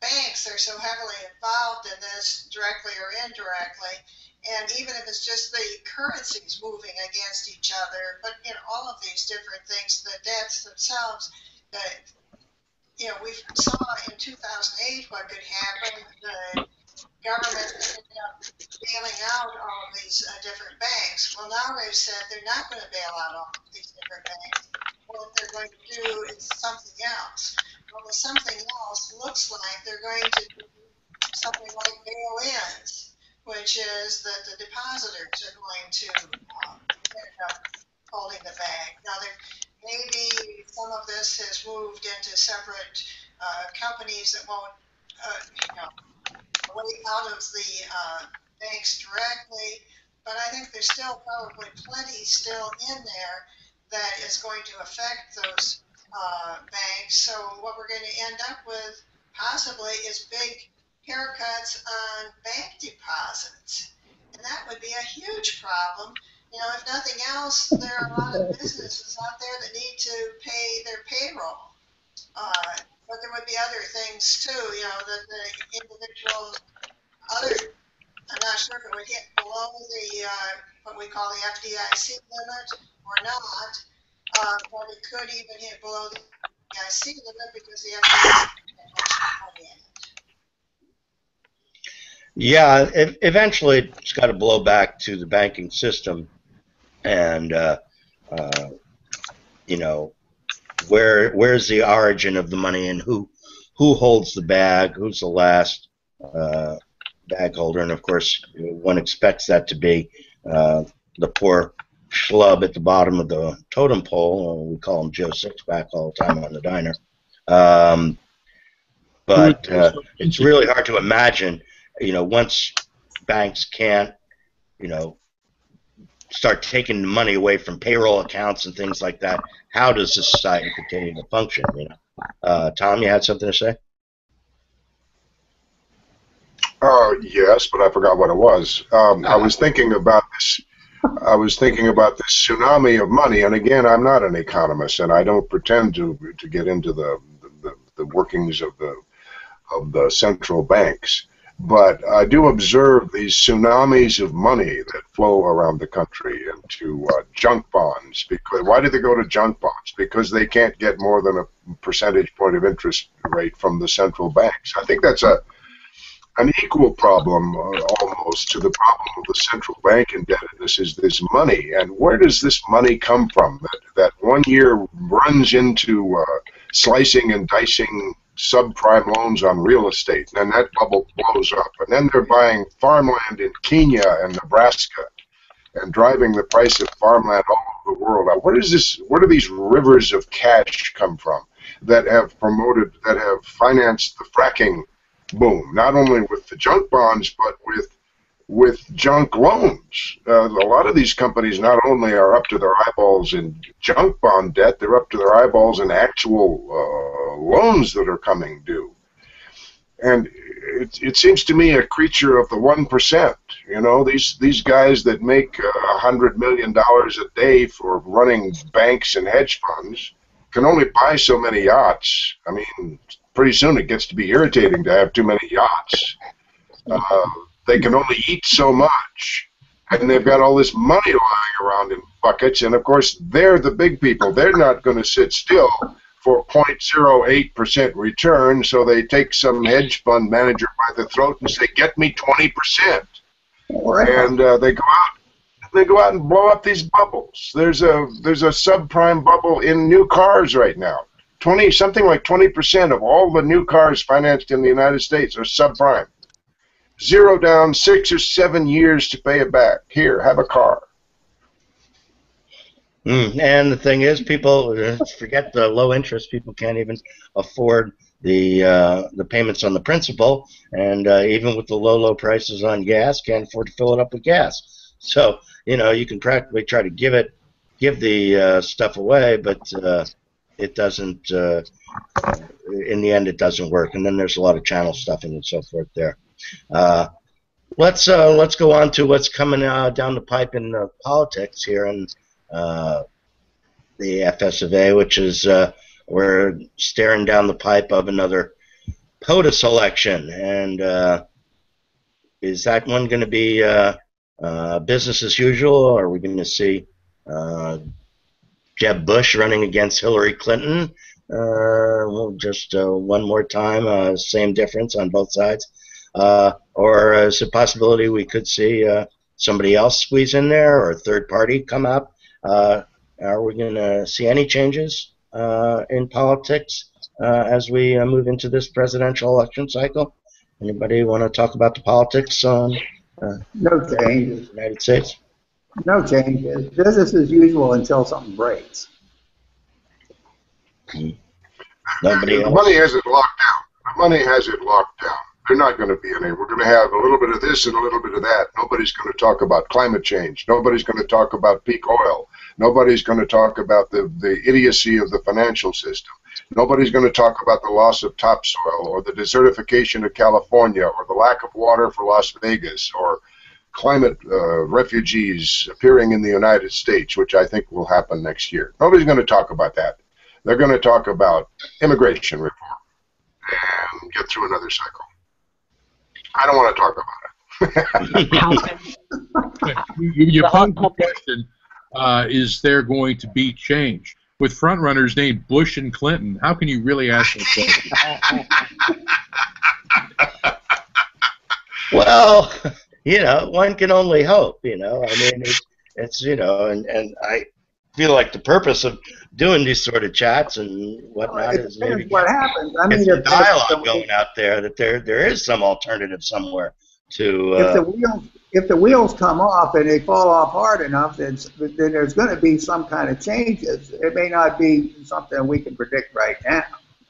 banks are so heavily involved in this, directly or indirectly, and even if it's just the currencies moving against each other, but all of these different things, the debts themselves, we saw in 2008 what could happen. The government ended up bailing out all of these different banks. Well, now they've said they're not going to bail out all of these different banks. What they're going to do is something else. Well, the something else looks like they're going to do something like bail-ins, which is that the depositors are going to end up holding the bag. Now, maybe some of this has moved into separate companies that won't, way out of the banks directly, but I think there's still probably plenty still in there that is going to affect those banks. So what we're going to end up with possibly is big haircuts on bank deposits, and that would be a huge problem. If nothing else, there are a lot of businesses out there that need to pay their payroll. But there would be other things too, that the individual I'm not sure if it would hit below the, what we call the FDIC limit or not, but it could even hit below the FDIC limit because the FDIC has money in it. Yeah, eventually it's got to blow back to the banking system, and you know, where's the origin of the money, and who holds the bag, who's the last bag holder, and of course one expects that to be the poor schlub at the bottom of the totem pole. We call him Joe Sixpack all the time on the diner. But it's really hard to imagine, once banks can't, start taking the money away from payroll accounts and things like that, how does the society continue to function? Tom, you had something to say? Yes, but I forgot what it was. I was thinking about this. I was thinking about this tsunami of money, and again, I'm not an economist, and I don't pretend to get into the workings of the central banks. But I do observe these tsunamis of money that flow around the country into junk bonds. Because why do they go to junk bonds? Because they can't get more than a percentage point of interest rate from the central banks. I think that's an equal problem almost to the problem of the central bank indebtedness is this money. And where does this money come from that 1 year runs into slicing and dicing subprime loans on real estate, and then that bubble blows up, and then they're buying farmland in Kenya and Nebraska and driving the price of farmland all over the world. Now, where do these rivers of cash come from that have financed the fracking boom, not only with the junk bonds, but with junk loans? A lot of these companies not only are up to their eyeballs in junk bond debt, they're up to their eyeballs in actual loans that are coming due. And it seems to me a creature of the 1%. These guys that make $100 million a day for running banks and hedge funds can only buy so many yachts. I mean, pretty soon it gets to be irritating to have too many yachts. They can only eat so much, and they've got all this money lying around in buckets, and of course they're the big people. They're not going to sit still for 0.08% return, so they take some hedge fund manager by the throat and say, get me 20%. And they go out and blow up these bubbles. There's a subprime bubble in new cars right now. Something like 20% of all the new cars financed in the United States are subprime. 0 down, 6 or 7 years to pay it back. Here, have a car. And the thing is, people forget the low interest. People can't even afford the payments on the principal, and even with the low prices on gas, can't afford to fill it up with gas. So you can practically try to give the stuff away, but it doesn't. In the end, it doesn't work. And then there's a lot of channel stuffing and so forth there. Let's go on to what's coming down the pipe in politics here in the FS of A, which is we're staring down the pipe of another POTUS election, and is that one going to be business as usual, or are we going to see Jeb Bush running against Hillary Clinton? Just one more time, same difference on both sides. Or is it a possibility we could see somebody else squeeze in there, or a third party come up? Are we going to see any changes in politics as we move into this presidential election cycle? Anybody want to talk about the politics on no changes. The United States? No changes. Business as usual until something breaks. Nobody else? The money has it locked down. The money has it locked down. They're not going to be any. We're going to have a little bit of this and a little bit of that. Nobody's going to talk about climate change. Nobody's going to talk about peak oil. Nobody's going to talk about the idiocy of the financial system. Nobody's going to talk about the loss of topsoil or the desertification of California or the lack of water for Las Vegas or climate refugees appearing in the United States, which I think will happen next year. Nobody's going to talk about that. They're going to talk about immigration reform and get through another cycle. I don't want to talk about it. You posed the question, is there going to be change? With frontrunners named Bush and Clinton, how can you really ask that question? Well, one can only hope. I mean, it's and I feel like the purpose of doing these sort of chats and Well, whatnot it is maybe depends what happens. I get mean, some dialogue going out there that there is some alternative somewhere to. if the wheels come off and they fall off hard enough, then there's going to be some kind of changes. It may not be something we can predict right now.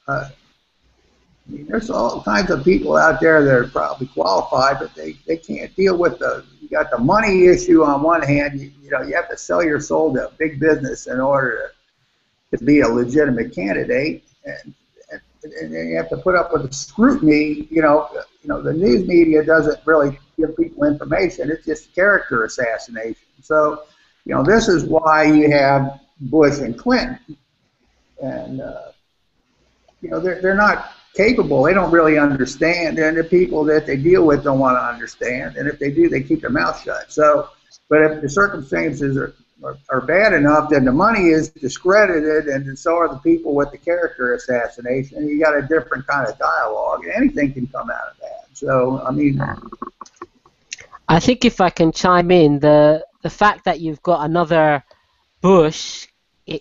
I mean, there's all kinds of people out there that are probably qualified, but they can't deal with you got the money issue on one hand. You have to sell your soul to big business in order to be a legitimate candidate, and you have to put up with the scrutiny. The news media doesn't really give people information. It's just character assassination. So, this is why you have Bush and Clinton, and they're not capable. They don't really understand, and the people that they deal with don't want to understand. And if they do, they keep their mouth shut. So, but if the circumstances are bad enough, then the money is discredited, and so are the people with the character assassination. You got a different kind of dialogue. Anything can come out of that. So, I mean, I think if I can chime in, the fact that you've got another Bush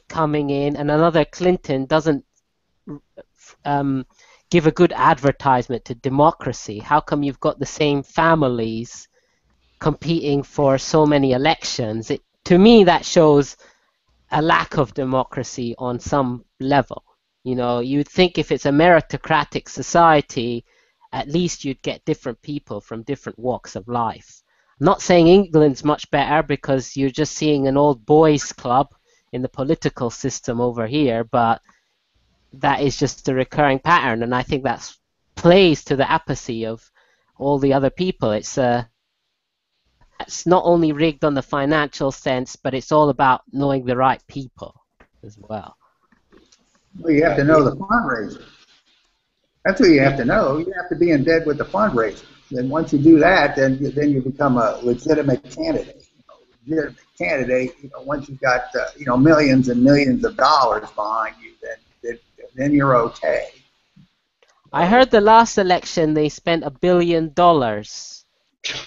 coming in and another Clinton doesn't give a good advertisement to democracy. How come you've got the same families competing for so many elections? To me, that shows a lack of democracy on some level. You'd think if it's a meritocratic society, at least you'd get different people from different walks of life. I'm not saying England's much better because you're just seeing an old boys club in the political system over here, but that is just a recurring pattern, and I think that plays to the apathy of all the other people. It's not only rigged on the financial sense, but it's all about knowing the right people as well. Well, you have to know the fundraiser. That's what you have to know. You have to be in bed with the fundraiser. Then once you do that, then you become a legitimate candidate. Once you've got millions and millions of dollars behind you, then you're okay. I heard the last election they spent $1 billion.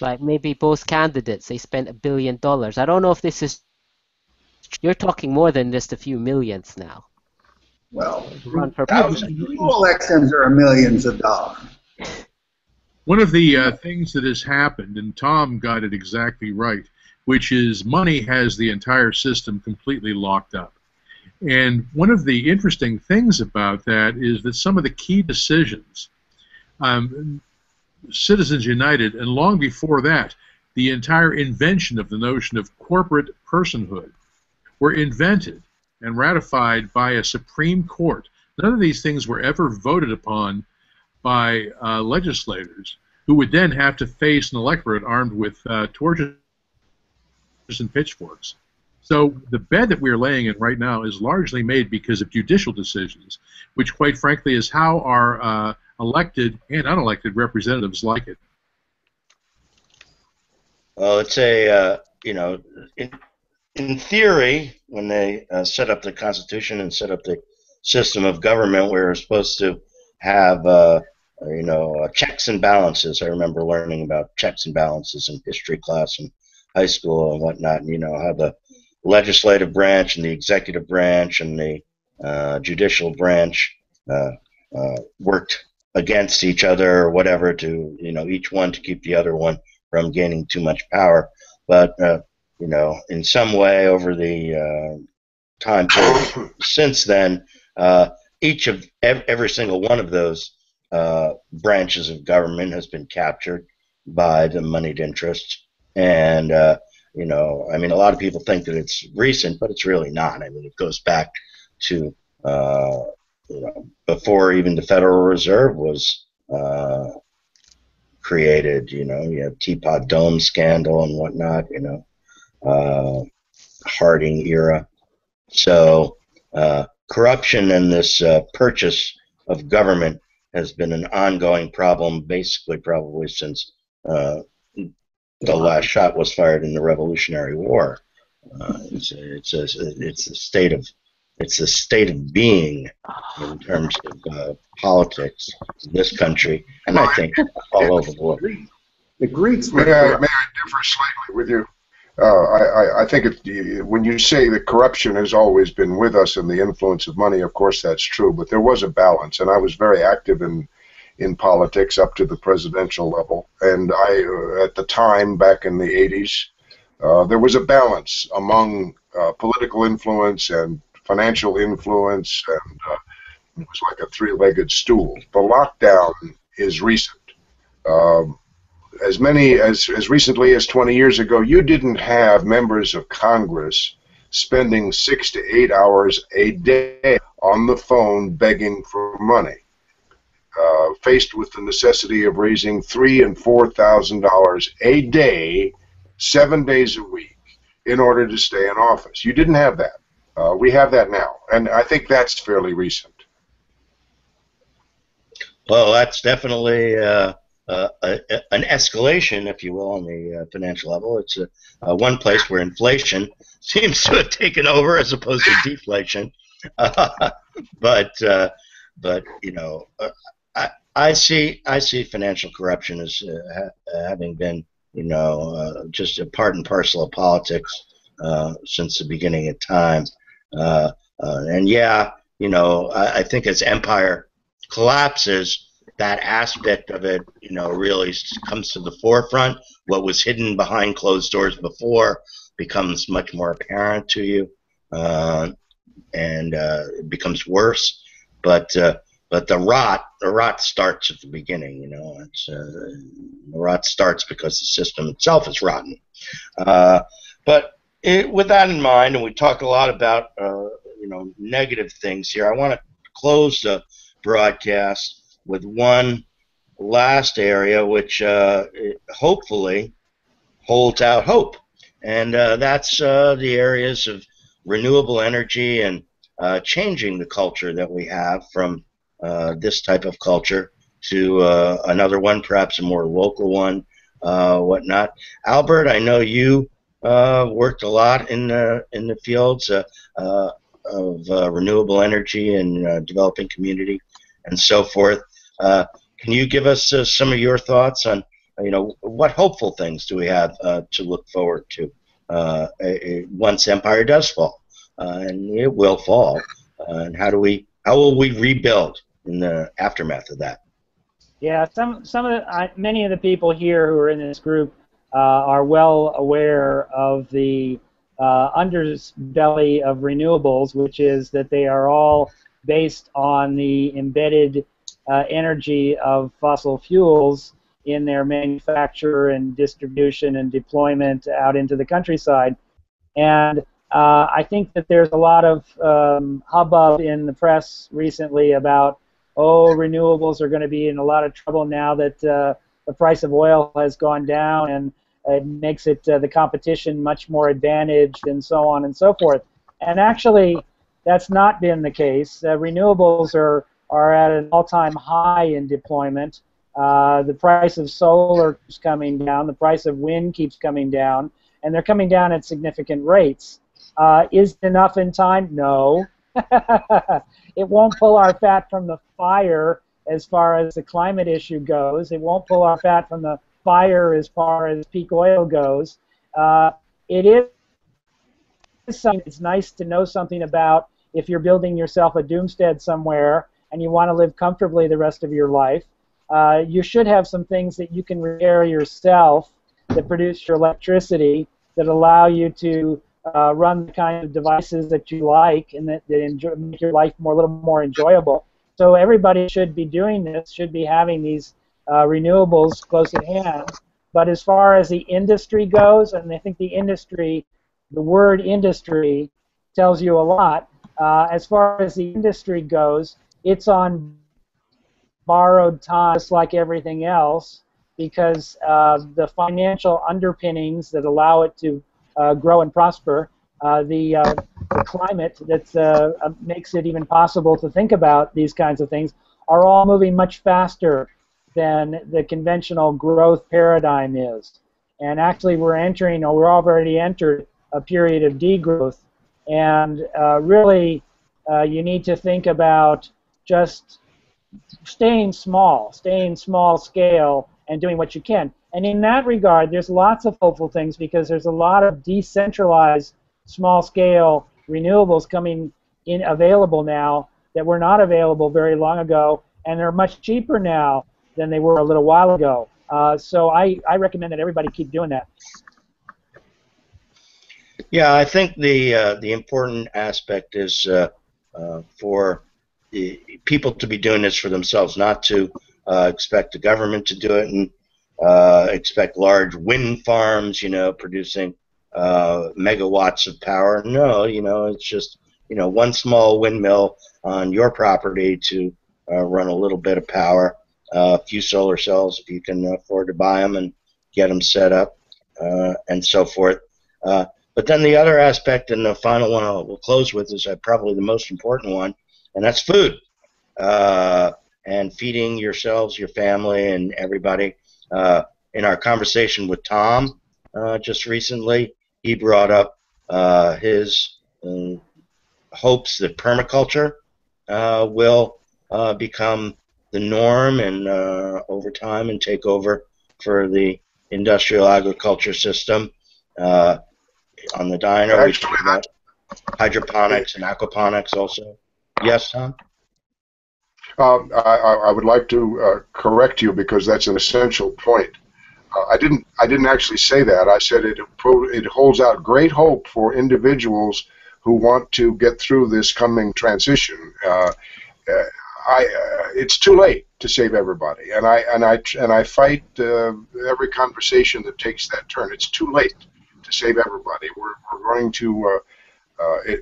Like maybe both candidates, they spent $1 billion. I don't know if this is. You're talking more than just a few millions now. Well, run for all elections are millions of dollars. One of the things that has happened, and Tom got it exactly right, which is money has the entire system completely locked up. And one of the interesting things about that is that some of the key decisions, Citizens United, and long before that, the entire invention of the notion of corporate personhood were invented and ratified by a Supreme Court. None of these things were ever voted upon by legislators who would then have to face an electorate armed with torches and pitchforks. So the bed that we're laying in right now is largely made because of judicial decisions, which quite frankly is how our elected and unelected representatives like it. Well, it's in theory, when they set up the Constitution and set up the system of government, we were supposed to have checks and balances. I remember learning about checks and balances in history class in high school and whatnot, and how the legislative branch and the executive branch and the judicial branch worked against each other or whatever to, each one to keep the other one from gaining too much power. But, in some way over the time period since then, every single one of those branches of government has been captured by the moneyed interests. And, a lot of people think that it's recent, but it's really not. I mean, it goes back to, before even the Federal Reserve was created. You have Teapot Dome scandal and whatnot, Harding era. So corruption and this purchase of government has been an ongoing problem, basically probably since the last shot was fired in the Revolutionary War. It's a state of being in terms of politics in this country, and I think all over the world. The Greeks were May I corrupt. differ slightly with you? I think when you say that corruption has always been with us and the influence of money, of course that's true, but there was a balance, and I was very active in politics up to the presidential level, and at the time, back in the 80s, there was a balance among political influence and financial influence, and it was like a three-legged stool. The lockdown is recent. As recently as 20 years ago, you didn't have members of Congress spending 6 to 8 hours a day on the phone begging for money, faced with the necessity of raising $3,000 and $4,000 a day, 7 days a week, in order to stay in office. You didn't have that. We have that now, and I think that's fairly recent. Well, that's definitely an escalation, if you will, on the financial level. It's one place where inflation seems to have taken over as opposed to deflation. But you know, I see financial corruption as having been, you know, just a part and parcel of politics since the beginning of time. And yeah, you know, I think as empire collapses, that aspect of it, you know, really comes to the forefront. What was hidden behind closed doors before becomes much more apparent to you, and it becomes worse. But the rot starts at the beginning. You know, the rot starts because the system itself is rotten. But with that in mind, and we talked a lot about you know, negative things here, I want to close the broadcast with one last area which hopefully holds out hope, and that's the areas of renewable energy and changing the culture that we have from this type of culture to another one, perhaps a more local one, whatnot. Albert, I know you worked a lot in the fields of renewable energy and developing community and so forth. Can you give us some of your thoughts on, you know, what hopeful things do we have to look forward to once empire does fall, and it will fall, and how will we rebuild in the aftermath of that? Yeah, many of the people here who are in this group are well aware of the underbelly of renewables, which is that they are all based on the embedded energy of fossil fuels in their manufacture and distribution and deployment out into the countryside. And I think that there's a lot of hubbub in the press recently about, oh, renewables are going to be in a lot of trouble now that the price of oil has gone down, and it makes it the competition much more advantaged, and so on and so forth. And actually, that's not been the case. Renewables are at an all-time high in deployment. The price of solar keeps coming down. The price of wind keeps coming down, and they're coming down at significant rates. Is it enough in time? No. It won't pull our fat from the fire as far as the climate issue goes. It won't pull our fat from the fire as far as peak oil goes. It is something it's nice to know something about if you're building yourself a doomstead somewhere and you want to live comfortably the rest of your life. You should have some things that you can repair yourself that produce your electricity, that allow you to run the kind of devices that you like and that make your life a little more enjoyable. So everybody should be doing this, should be having these renewables close at hand. But as far as the industry goes, and I think the word industry tells you a lot. As far as the industry goes, it's on borrowed time, just like everything else, because the financial underpinnings that allow it to grow and prosper, the climate that makes it even possible to think about these kinds of things, are all moving much faster than the conventional growth paradigm is. And actually, we're already entered a period of degrowth. And really, you need to think about just staying small scale, and doing what you can. And in that regard, there's lots of hopeful things because there's a lot of decentralized, small-scale renewables coming in available now that were not available very long ago, and they're much cheaper now than they were a little while ago. So I recommend that everybody keep doing that. Yeah, I think the important aspect is for the people to be doing this for themselves, not to expect the government to do it and expect large wind farms, producing megawatts of power. No, it's just one small windmill on your property to run a little bit of power, a few solar cells if you can afford to buy them and get them set up, and so forth. But then the other aspect, and the final one we'll close with, is probably the most important one, and that's food. And feeding yourselves, your family, and everybody. In our conversation with Tom just recently, he brought up his hopes that permaculture will become the norm and over time and take over for the industrial agriculture system. On the diner, we talked about hydroponics and aquaponics also. Yes, Tom? I would like to correct you because that's an essential point. I didn't actually say that. I said it holds out great hope for individuals who want to get through this coming transition. It's too late to save everybody, and I fight every conversation that takes that turn. It's too late to save everybody. We're going to,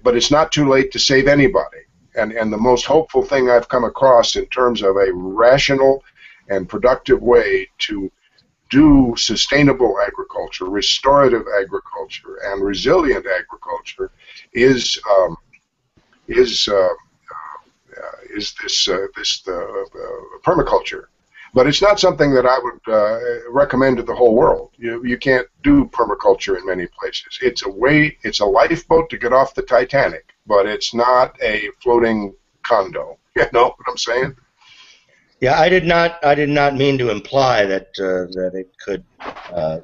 but it's not too late to save anybody. And the most hopeful thing I've come across in terms of a rational and productive way to do sustainable agriculture, restorative agriculture, and resilient agriculture is this permaculture. But it's not something that I would recommend to the whole world. You can't do permaculture in many places. It's a lifeboat to get off the Titanic, but it's not a floating condo. You know what I'm saying? Yeah, I did not mean to imply that that it could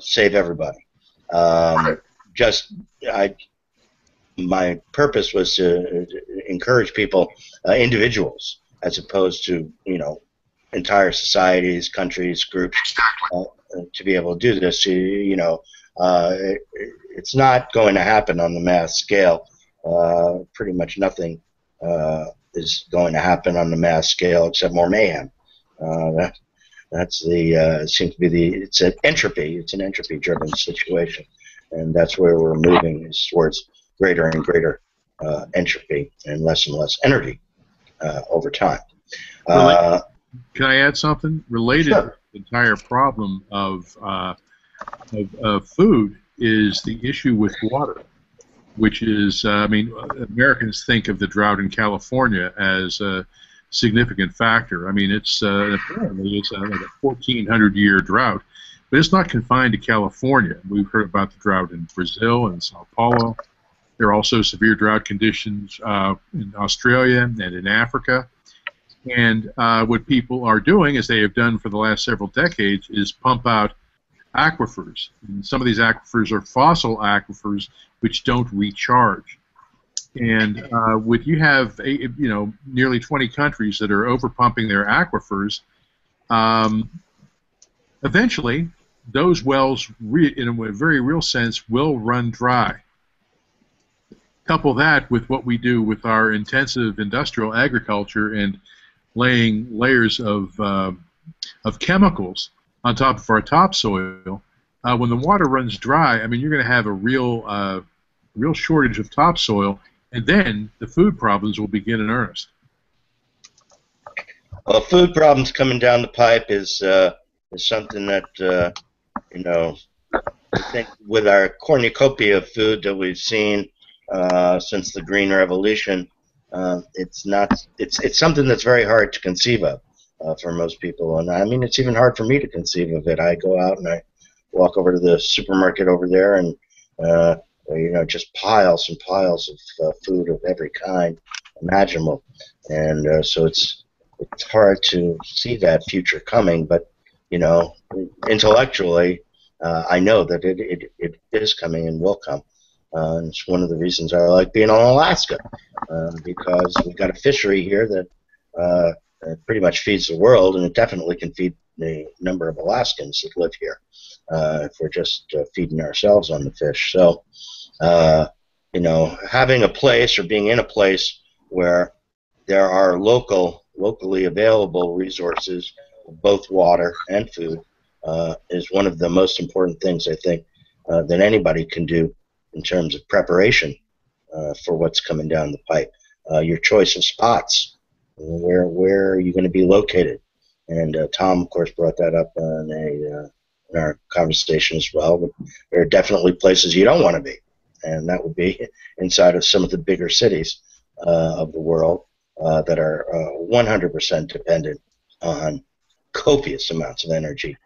save everybody. Right. My purpose was to encourage people, individuals, as opposed to entire societies, countries, groups, to be able to do this. It's not going to happen on the mass scale. Pretty much nothing is going to happen on the mass scale except more mayhem. That's seems to be it's an entropy-driven situation, and that's where we're moving, is towards greater and greater entropy and less energy over time. Can I add something related? Sure. To the entire problem of food is the issue with water, which is, Americans think of the drought in California as a significant factor. I mean, apparently it's like a 1,400-year drought, but it's not confined to California. We've heard about the drought in Brazil and Sao Paulo. There are also severe drought conditions in Australia and in Africa. And what people are doing, as they have done for the last several decades, is pump out aquifers. And some of these aquifers are fossil aquifers which don't recharge. And you have nearly 20 countries that are overpumping their aquifers, eventually those wells, in a very real sense, will run dry. Couple that with what we do with our intensive industrial agriculture and laying layers of chemicals on top of our topsoil. When the water runs dry, you're going to have a real shortage of topsoil, and then the food problems will begin in earnest. Well, food problems coming down the pipe is something that I think with our cornucopia of food that we've seen since the Green Revolution, it's something that's very hard to conceive of for most people, and it's even hard for me to conceive of it. I go out and I walk over to the supermarket over there, and just piles and piles of food of every kind imaginable, and so it's hard to see that future coming. But you know, intellectually, I know that it is coming and will come. It's one of the reasons I like being on Alaska, because we've got a fishery here that pretty much feeds the world, and it definitely can feed the number of Alaskans that live here if we're just feeding ourselves on the fish. So, you know, having a place or being in a place where there are locally available resources, both water and food, is one of the most important things, I think, that anybody can do in terms of preparation for what's coming down the pipe. Your choice of spots, where are you going to be located? And Tom, of course, brought that up in our conversation as well. But there are definitely places you don't want to be, and that would be inside of some of the bigger cities of the world that are 100% dependent on copious amounts of energy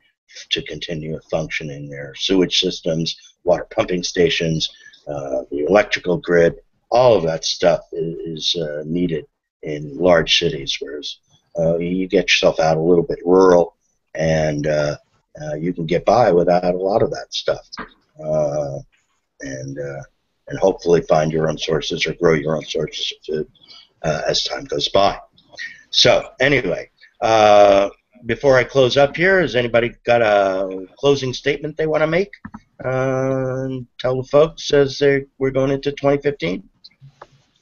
to continue functioning. Their sewage systems, water pumping stations, the electrical grid, all of that stuff is needed in large cities, whereas you get yourself out a little bit rural, and you can get by without a lot of that stuff, and hopefully find your own sources or grow your own sources of food as time goes by. So anyway, before I close up here, has anybody got a closing statement they want to make? Tell the folks as we're going into 2015.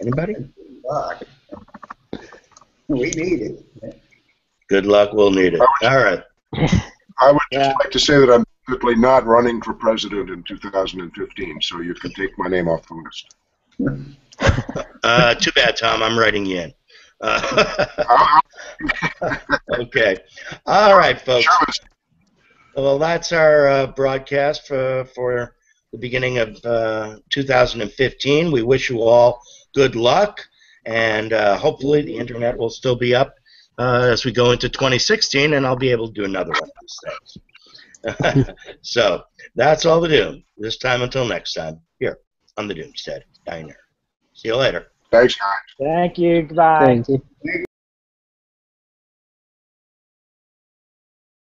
Anybody? We need it. Good luck. We'll need it. All right. I would just like to say that I'm definitely not running for president in 2015, so you can take my name off the list. Too bad, Tom. I'm writing you in. Okay. All right, folks. Well, that's our broadcast for the beginning of 2015. We wish you all good luck, and hopefully the internet will still be up as we go into 2016, and I'll be able to do another one of these things. So that's all the Doom. This time until next time, here on the Doomstead Diner. See you later. Thanks, guys. Thank you. Goodbye. Thank you.